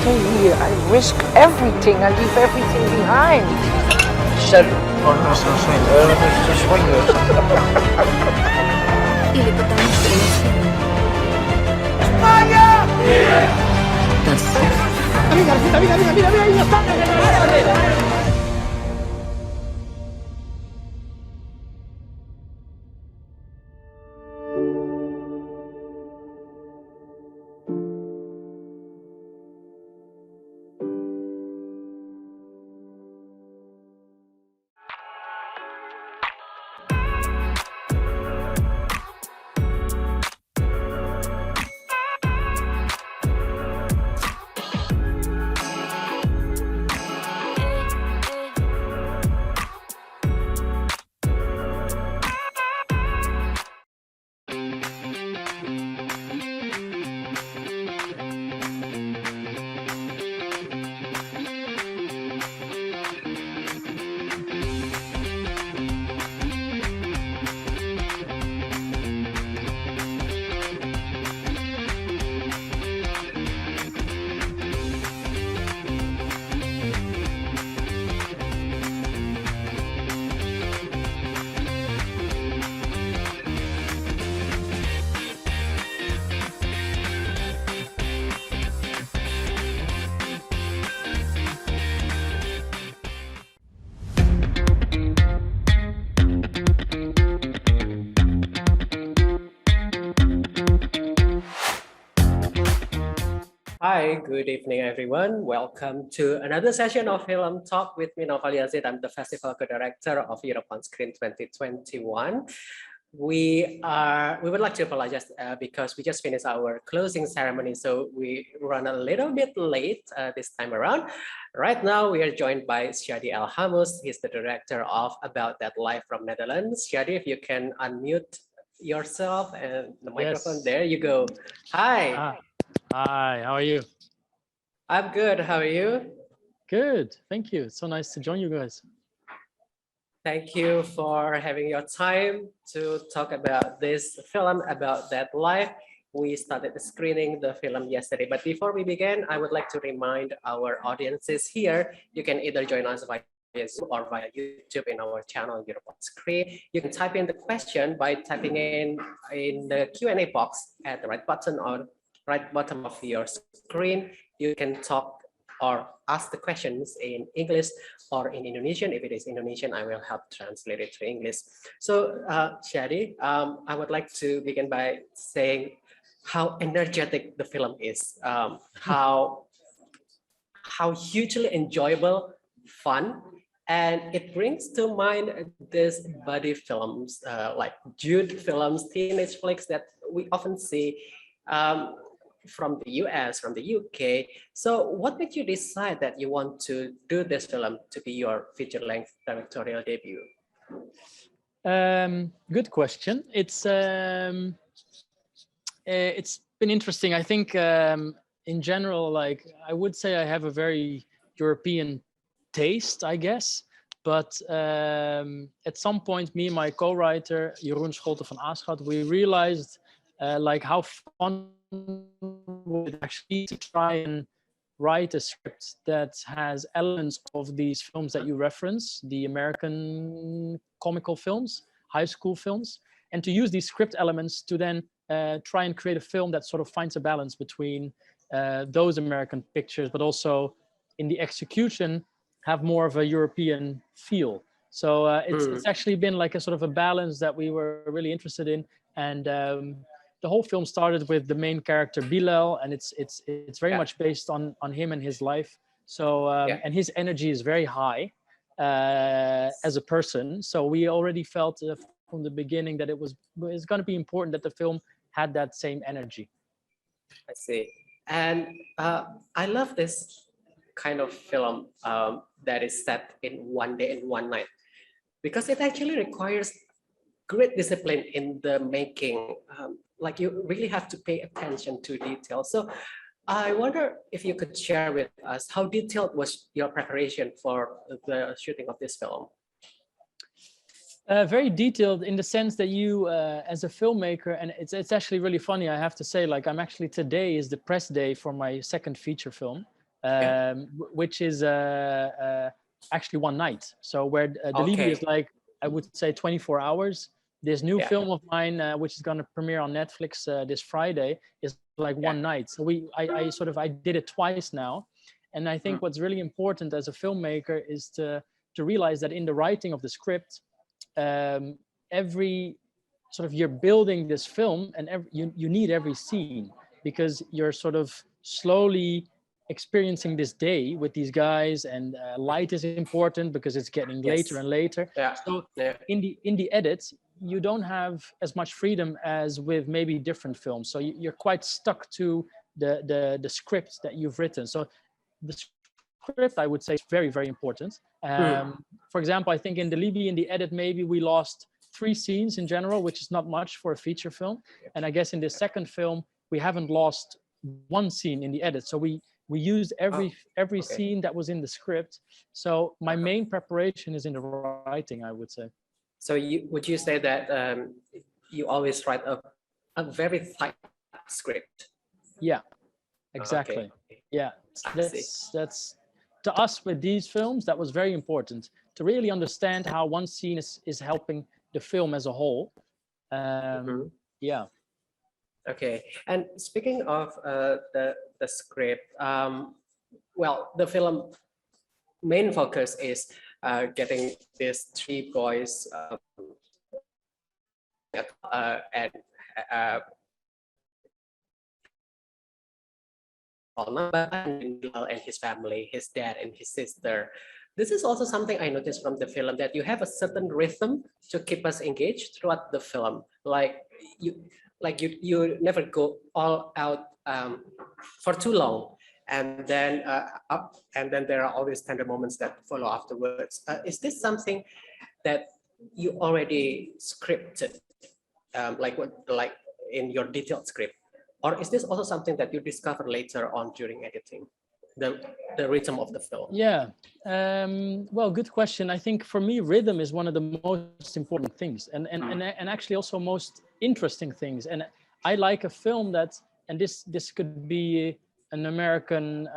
stay here. I risk everything. I leave everything behind. Said, Или потому что я сильна. Hi, good evening, everyone. Welcome to another session of Film Talk with me, Noval Yazid. I'm the festival co-director of Europe on Screen 2021. We would like to apologize because we just finished our closing ceremony, so we run a little bit late this time around. Right now, we are joined by Shady El-Hamus. He's the director of About That Life from Netherlands. Shady, if you can unmute yourself and the microphone. Yes. There you go. Hi. Hi, how are you? I'm good. How are you? Good, thank you. It's so nice to join you guys. Thank you for having your time to talk about this film, About That Life. We started screening the film yesterday, but before we begin, I would like to remind our audiences here, you can either join us via Zoom or via YouTube in our channel, Europe on Screen. You can type in the question by typing in the Q&A box at the right button or right bottom of your screen. You can talk or ask the questions in English or in Indonesian. If it is Indonesian, I will help translate it to English. So, Shady, I would like to begin by saying how energetic the film is, how hugely enjoyable, fun, and it brings to mind this buddy films, like Jude films, teenage flicks that we often see from the US, from the UK. So what made you decide that you want to do this film to be your feature-length directorial debut? Good question. It's been interesting. I think in general, like I would say I have a very European taste, I guess. But at some point, me and my co-writer, Jeroen Scholte van Aschat, we realized like how fun would actually to try and write a script that has elements of these films that you reference, the American comical films, high school films, and to use these script elements to then try and create a film that sort of finds a balance between those American pictures, but also in the execution have more of a European feel. So it's actually been like a sort of a balance that we were really interested in. And the whole film started with the main character Bilal, and it's very much based on him and his life. So and his energy is very high as a person. So we already felt from the beginning that it's going to be important that the film had that same energy. I see, and I love this kind of film that is set in one day and one night, because it actually requires great discipline in the making. Like you really have to pay attention to detail. So I wonder if you could share with us how detailed was your preparation for the shooting of this film? Very detailed in the sense that you, as a filmmaker, and it's actually really funny, I have to say, like I'm actually, today is the press day for my second feature film. which is actually one night. So where the Libi is like, I would say 24 hours. This new film of mine, which is going to premiere on Netflix this Friday, is like one night. So I did it twice now. And I think what's really important as a filmmaker is to realize that in the writing of the script, every sort of, you're building this film, and you need every scene, because you're sort of slowly experiencing this day with these guys, and light is important because it's getting later and later. So in the edits, you don't have as much freedom as with maybe different films. So you're quite stuck to the script that you've written. So the script, I would say, is very, very important. For example, I think in the Libi, in the edit, maybe we lost 3 scenes in general, which is not much for a feature film. And I guess in the second film, we haven't lost 1 scene in the edit. So we used every scene that was in the script. So my main preparation is in the writing, I would say. So would you say that you always write a very tight script? Yeah, exactly. Yeah, that's to us with these films, that was very important to really understand how one scene is helping the film as a whole. Yeah. Okay, and speaking of the script, well, the film main focus is getting these 3 boys and and his family, his dad and his sister. This is also something I noticed from the film, that you have a certain rhythm to keep us engaged throughout the film. Like you never go all out for too long, and then there are always tender moments that follow afterwards. Is this something that you already scripted, like in your detailed script, or is this also something that you discover later on during editing, the rhythm of the film? Yeah, well, good question. I think for me, rhythm is one of the most important things, and actually also most interesting things. And I like a film that, and this could be an American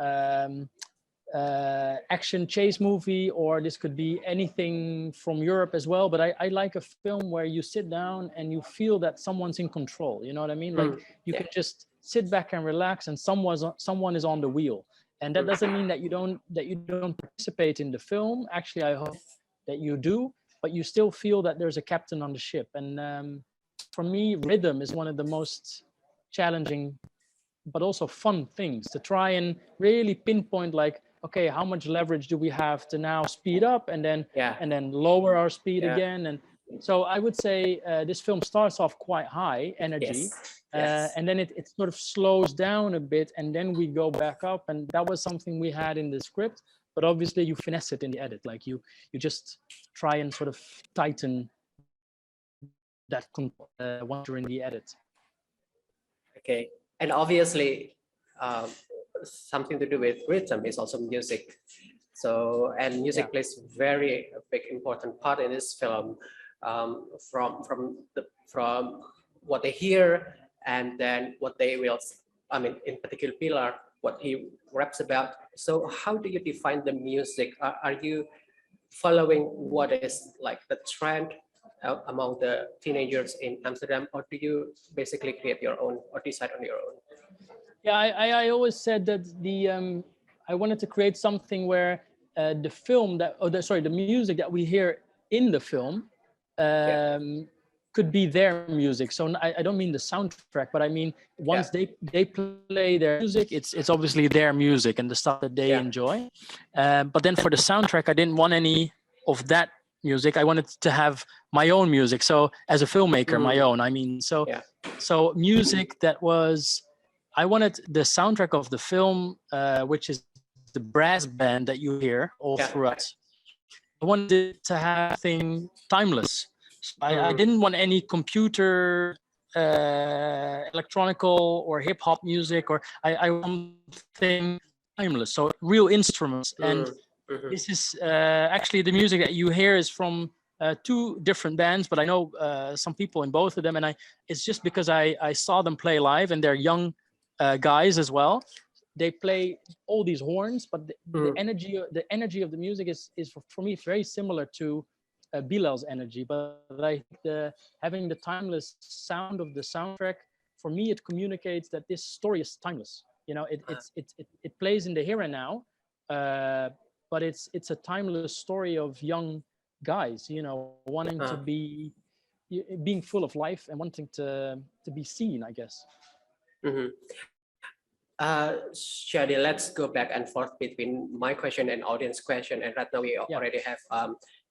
action chase movie, or this could be anything from Europe as well. But I like a film where you sit down and you feel that someone's in control. You know what I mean? Like you can just sit back and relax, and someone is on the wheel. And that doesn't mean that you don't participate in the film. Actually, I hope that you do, but you still feel that there's a captain on the ship. And for me, rhythm is one of the most challenging, but also fun things to try and really pinpoint, like, okay, how much leverage do we have to now speed up and then lower our speed again? And so I would say this film starts off quite high energy, and then it sort of slows down a bit, and then we go back up. And that was something we had in the script, but obviously you finesse it in the edit. Like you just try and sort of tighten that once you're in the edit. Okay, and obviously something to do with rhythm is also music. So, and music plays very big important part in this film, from what they hear, and then what they will, I mean, in particular Pilar, what he raps about. So how do you define the music? Are you following what is like the trend among the teenagers in Amsterdam, or do you basically create your own or decide on your own? Yeah, I always said that I wanted to create something where the music that we hear in the film could be their music. So I don't mean the soundtrack, but I mean once they play their music, it's obviously their music and the stuff that they enjoy. But then for the soundtrack, I didn't want any of that music. I wanted to have my own music. So as a filmmaker, my own. I mean, so music that was. I wanted the soundtrack of the film, which is the brass band that you hear all throughout. I wanted it to have something timeless. I didn't want any computer, electronical or hip hop music, or I want something timeless. So real instruments. And this is actually the music that you hear is from 2 different bands, but I know some people in both of them. And it's just because I saw them play live, and they're young guys as well. they play all these horns, but the energy of the music is for me very similar to Bilal's energy. But like having the timeless sound of the soundtrack, for me, it communicates that this story is timeless. You know, it plays in the here and now, but it's a timeless story of young guys, you know, wanting to be, being full of life and wanting to be seen, I guess. Shady, let's go back and forth between my question and audience question. And right now we already have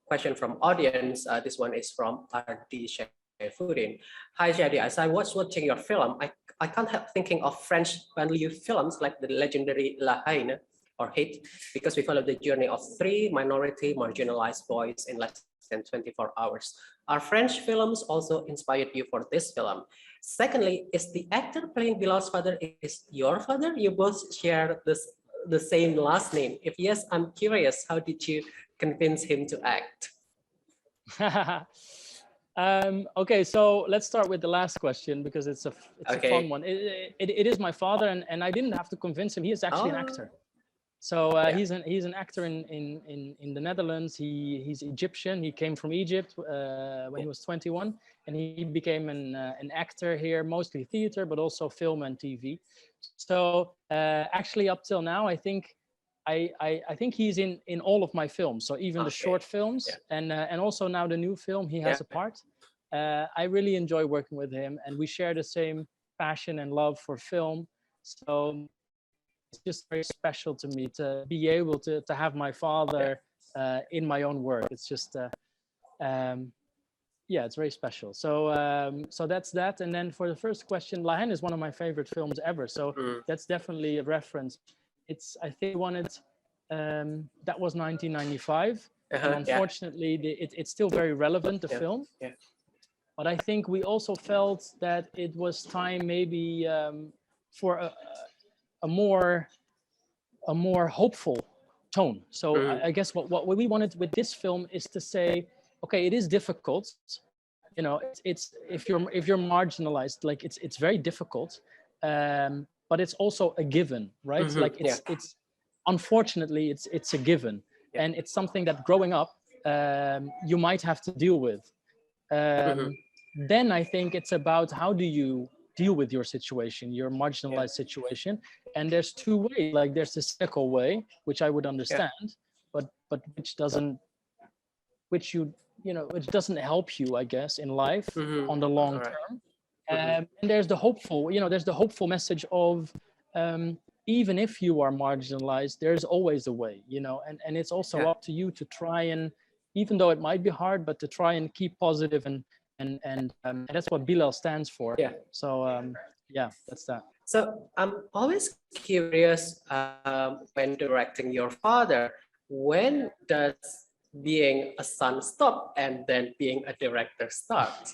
question from audience. This one is from Ardi Shaifuddin. Hi Shady, as I was watching your film, I can't help thinking of French banlieue films like the legendary La Haine or Hate, because we follow the journey of 3 minority marginalized boys in less than 24 hours. Are French films also inspired you for this film? Secondly, is the actor playing Bilal's father is your father? You both share the same last name. If yes, I'm curious, how did you convince him to act? Okay, so let's start with the last question because it's a fun one. It is my father, and I didn't have to convince him. He is actually an actor. So he's an actor in the Netherlands. He's Egyptian. He came from Egypt when he was 21, and he became an actor here, mostly theater, but also film and TV. So actually, up till now, I think he's in all of my films. So even the short films and also now the new film, he has a part. I really enjoy working with him, and we share the same passion and love for film. So it's just very special to me to be able to have my father in my own work. It's just yeah, it's very special. So so that's that. And then for the first question, La Haine is one of my favorite films ever. So that's definitely a reference. It's, I think, wanted that was 1995, and unfortunately it's still very relevant, the film. But I think we also felt that it was time maybe for a more hopeful tone. So I guess what we wanted with this film is to say, okay, it is difficult, you know, it's if you're marginalized, like it's very difficult, but it's also a given, right? Like it's unfortunately it's a given, and it's something that growing up you might have to deal with. Then I think it's about how do you deal with your situation, your marginalized situation. And there's 2 ways. Like there's the cynical way, which I would understand, but which doesn't, which doesn't help you, I guess, in life on the long term. And there's the hopeful, you know, there's the hopeful message of even if you are marginalized, there's always a way, you know, and it's also up to you to try and, even though it might be hard, but to try and keep positive and that's what Bilal stands for. So yeah, that's that. So I'm always curious when directing your father, when does being a son stop and then being a director start?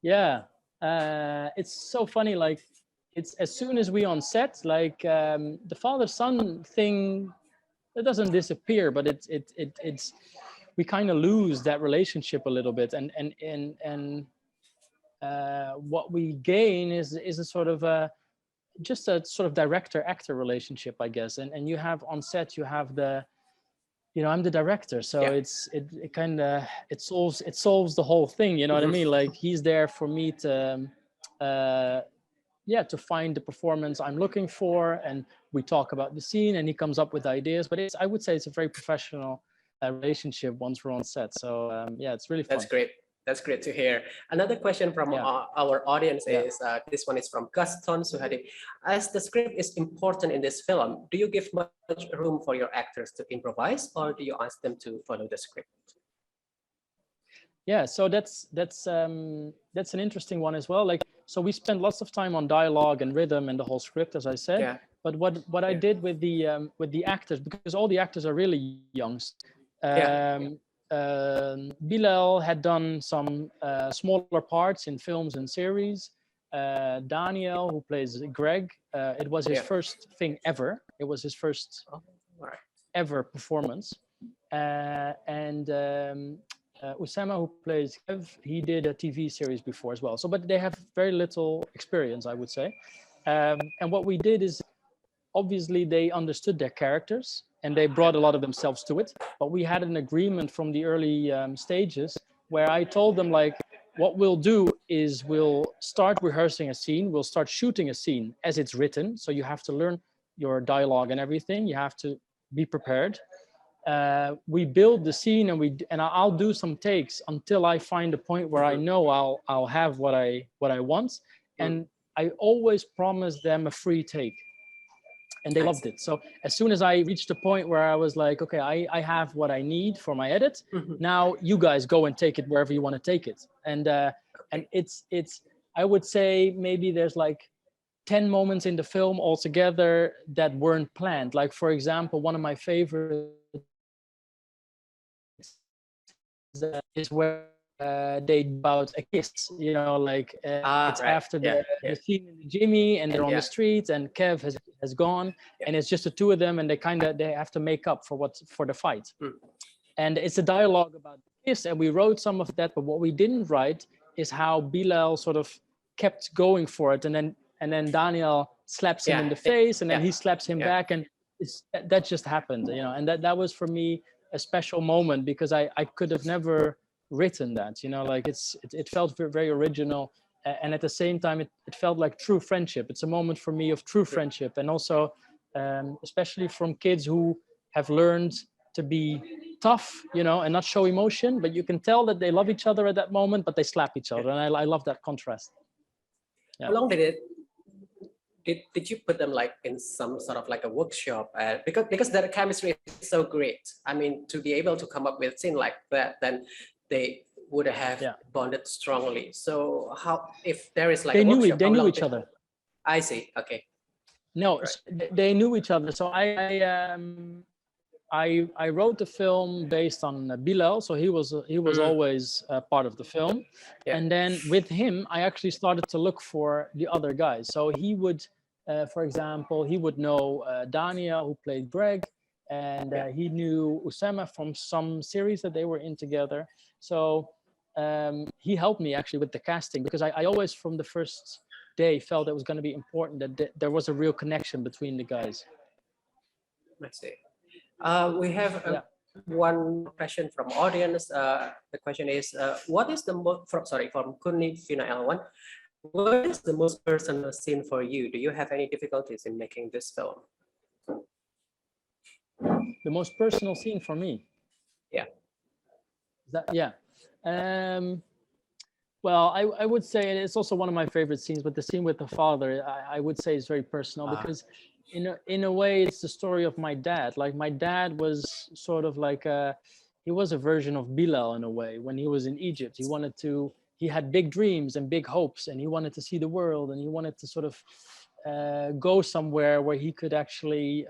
Yeah, it's so funny. Like it's as soon as we on set, like the father-son thing, it doesn't disappear, but it's we kind of lose that relationship a little bit, and what we gain is a sort of just a sort of director-actor relationship, I guess. And you have on set, you have the, you know, I'm the director, so it kind of it solves the whole thing. You know what I mean? Like he's there for me to to find the performance I'm looking for, and we talk about the scene, and he comes up with ideas. But I would say it's a very professional relationship once we're on set. So yeah, it's really fun. That's great. That's great to hear. Another question from our audience is, this one is from Gaston Suhadi. As the script is important in this film, do you give much room for your actors to improvise, or do you ask them to follow the script? Yeah, so that's an interesting one as well. Like, so we spend lots of time on dialogue and rhythm and the whole script, as I said. But what I did with the actors, because all the actors are really young. Bilal had done some smaller parts in films and series. Daniel, who plays Greg, it was his first thing ever. It was his first ever performance. And Usama, who plays Kev, he did a TV series before as well. So, but they have very little experience, I would say. And what we did is obviously they understood their characters and they brought a lot of themselves to it. But we had an agreement from the early stages where I told them, like, what we'll do is we'll start rehearsing a scene, we'll start shooting a scene as it's written. So you have to learn your dialogue and everything. You have to be prepared. We build the scene and I'll do some takes until I find a point where I know I'll have what I want. And I always promise them a free take. And they loved it. So as soon as I reached the point where I was like, okay, I have what I need for my edit. Now you guys go and take it wherever you want to take it. And it's I would say maybe there's like 10 moments in the film altogether that weren't planned. Like, for example, one of my favorites is where they about a kiss, you know, like it's right. After the scene in the Jimmy and they're on the streets and Kev has gone and it's just the two of them and they have to make up for the fight. And it's a dialogue about the kiss, and we wrote some of that, but what we didn't write is how Bilal sort of kept going for it, and then Daniel slaps him in the face, and then he slaps him back, and that just happened, you know. And that was for me a special moment because I could have never written that, you know, like it felt very original, and at the same time it felt like true friendship. It's a moment for me of true friendship, and also especially from kids who have learned to be tough, you know, and not show emotion, but you can tell that they love each other at that moment, but they slap each other, and I love that contrast. How long did you put them like in some sort of like a workshop? Because their chemistry is so great. I mean, to be able to come up with a scene like that, then they would have bonded strongly. So how, if there is like they a workshop, they knew each other. I see. Okay. No, right. They knew each other. So I wrote the film based on Bilal, so he was always part of the film, and then with him I actually started to look for the other guys. So he would, for example, he would know Dania, who played Greg, and he knew Usama from some series that they were in together. So he helped me actually with the casting, because I always from the first day felt it was going to be important that there was a real connection between the guys. Let's see. We have one question from audience. The question is, what is the most, from Kunni Fina L1, what is the most personal scene for you? Do you have any difficulties in making this film? The most personal scene for me? Well, I would say it's also one of my favorite scenes, but the scene with the father, I would say is very personal because in a way, it's the story of my dad. Like, my dad was sort of like he was a version of Bilal in a way. When he was in Egypt, he had big dreams and big hopes, and he wanted to see the world, and he wanted to sort of go somewhere where he could actually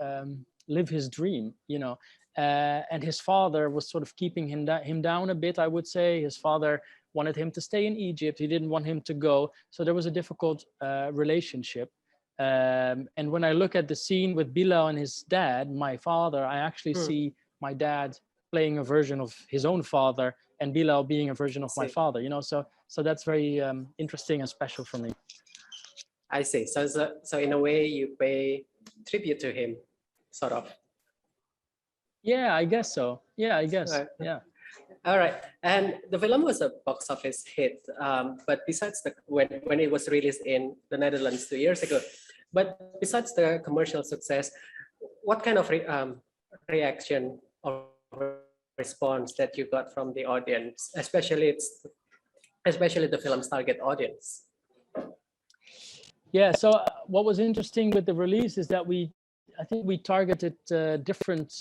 live his dream, you know. And his father was sort of keeping him down a bit, I would say. His father wanted him to stay in Egypt. He didn't want him to go. So there was a difficult relationship. And when I look at the scene with Bilal and his dad, my father, I actually see my dad playing a version of his own father and Bilal being a version of my father, you know, so that's very interesting and special for me. I see. So in a way you pay tribute to him, sort of. Yeah, I guess so. Yeah, I guess. Right. Yeah. All right. And the film was a box office hit, but besides when it was released in the Netherlands 2 years ago, but besides the commercial success, what kind of reaction or response that you got from the audience, especially the film's target audience? Yeah. So what was interesting with the release is that I think we targeted different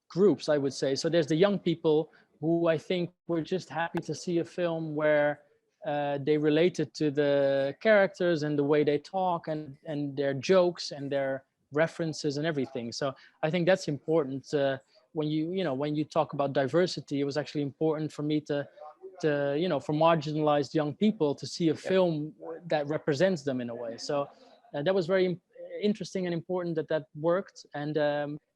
groups, I would say. So there's the young people who I think were just happy to see a film where they related to the characters and the way they talk and their jokes and their references and everything. So I think that's important. When you talk about diversity, it was actually important for me to for marginalized young people to see a film that represents them in a way. So that was very interesting and important that worked. And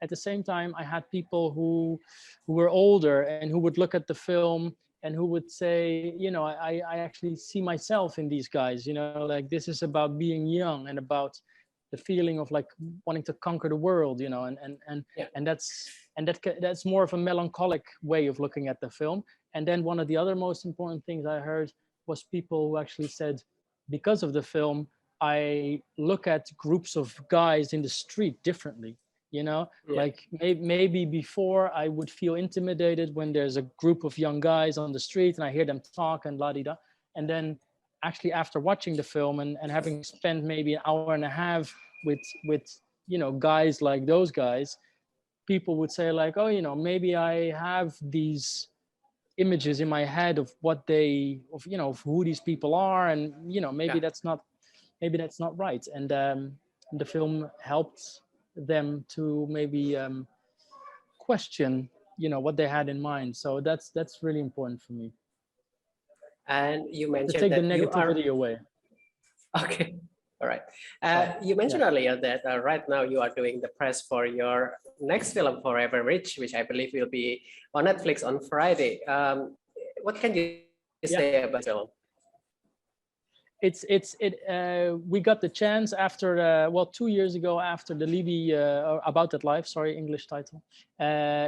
at the same time, I had people who were older and who would look at the film and who would say, you know, I actually see myself in these guys, you know, like this is about being young and about the feeling of like wanting to conquer the world, you know, and that's more of a melancholic way of looking at the film. And then one of the other most important things I heard was people who actually said, because of the film, I look at groups of guys in the street differently. You know, like maybe before I would feel intimidated when there's a group of young guys on the street and I hear them talk and la di da. And then actually after watching the film and having spent maybe an hour and a half with you know, guys like those guys, people would say like, oh, you know, maybe I have these images in my head of what they, of, you know, of who these people are, and you know, maybe that's not right. And the film helped them to maybe question, you know, what they had in mind. So that's really important for me. And you To mentioned take the that you are negativity away. okay. All right. You mentioned earlier that right now you are doing the press for your next film, Forever Rich, which I believe will be on Netflix on Friday. What can you say about the film? We got the chance after 2 years ago, after the Libi About That Life, sorry, English title,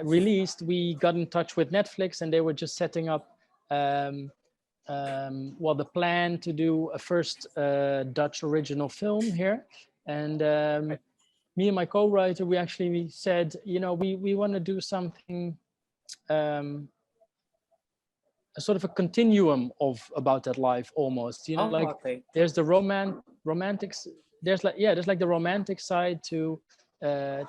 released. We got in touch with Netflix and they were just setting up the plan to do a first Dutch original film here. And me and my co-writer, we actually said, you know, we want to do something, a sort of a continuum of About That Life almost, you know, there's the romantics, there's like the romantic side to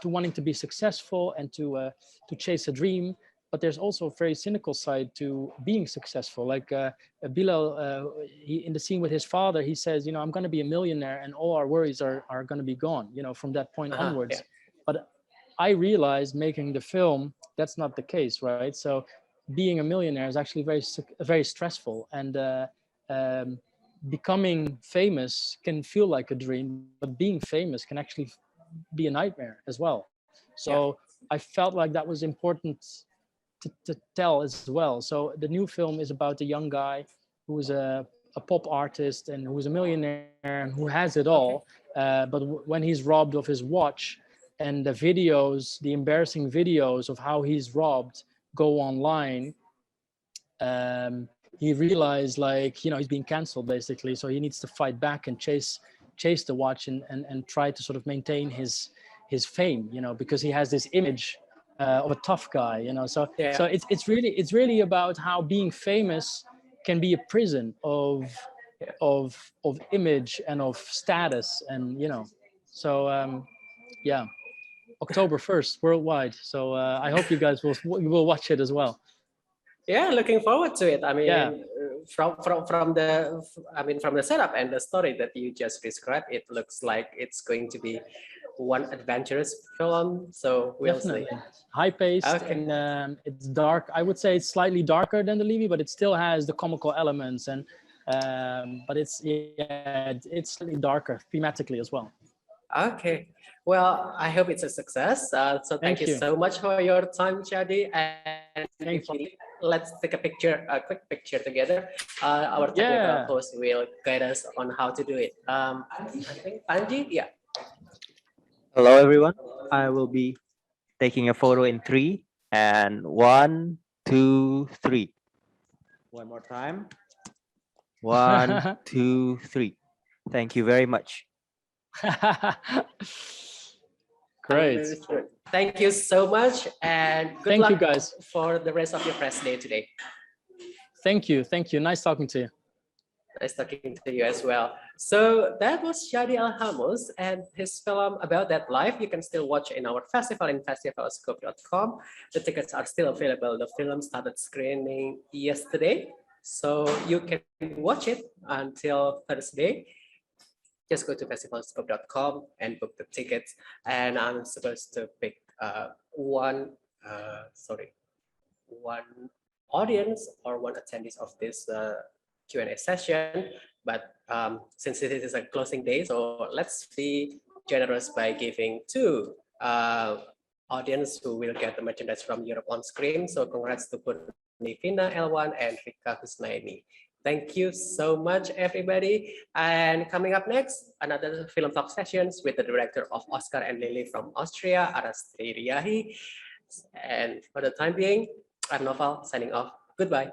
wanting to be successful and to chase a dream, but there's also a very cynical side to being successful. Like Bilal, he, in the scene with his father, he says, you know, I'm going to be a millionaire and all our worries are going to be gone, you know, from that point onwards. But I realized making the film, that's not the case, right? So being a millionaire is actually very stressful, and becoming famous can feel like a dream, but being famous can actually be a nightmare as well. So I felt like that was important to tell as well. So the new film is about a young guy who is a pop artist and who's a millionaire and who has it all, but when he's robbed of his watch, and the videos, the embarrassing videos of how he's robbed go online, he realized, like, you know, he's being canceled basically, so he needs to fight back and chase the watch and try to sort of maintain his fame, you know, because he has this image of a tough guy, you know. So it's really about how being famous can be a prison of image and of status, and you know. So October 1st worldwide. So I hope you guys will watch it as well. Yeah, looking forward to it. I mean, from the setup and the story that you just described, it looks like it's going to be one adventurous film. So we'll see. High paced, and it's dark. I would say it's slightly darker than the Libi, but it still has the comical elements, and but it's slightly darker thematically as well. Okay. Well, I hope it's a success. So thank you so much for your time, Shady. And let's take a quick picture together. Our technical host will guide us on how to do it. I think Panji, Hello, everyone. I will be taking a photo in 3 and 1, 2, 3. One more time. 1, 2, 3. Thank you very much. Great. Thank you so much, and good luck, you guys, for the rest of your press day today. Thank you. Nice talking to you. Nice talking to you as well. So that was Shady El-Hamus and his film About That Life. You can still watch in our festival in festivalscope.com. The tickets are still available. The film started screening yesterday, so you can watch it until Thursday. Just go to festivalscope.com and book the tickets. And I'm supposed to pick one audience or one attendees of this Q&A session. But since this is a closing day, so let's be generous by giving 2 audience who will get the merchandise from Europe on screen. So congrats to Nivina L1 and Rika Husnaini. Thank you so much, everybody. And coming up next, another film talk sessions with the director of Oscar and Lily from Austria, Aras Triyahi. And for the time being, I'm Noval signing off. Goodbye.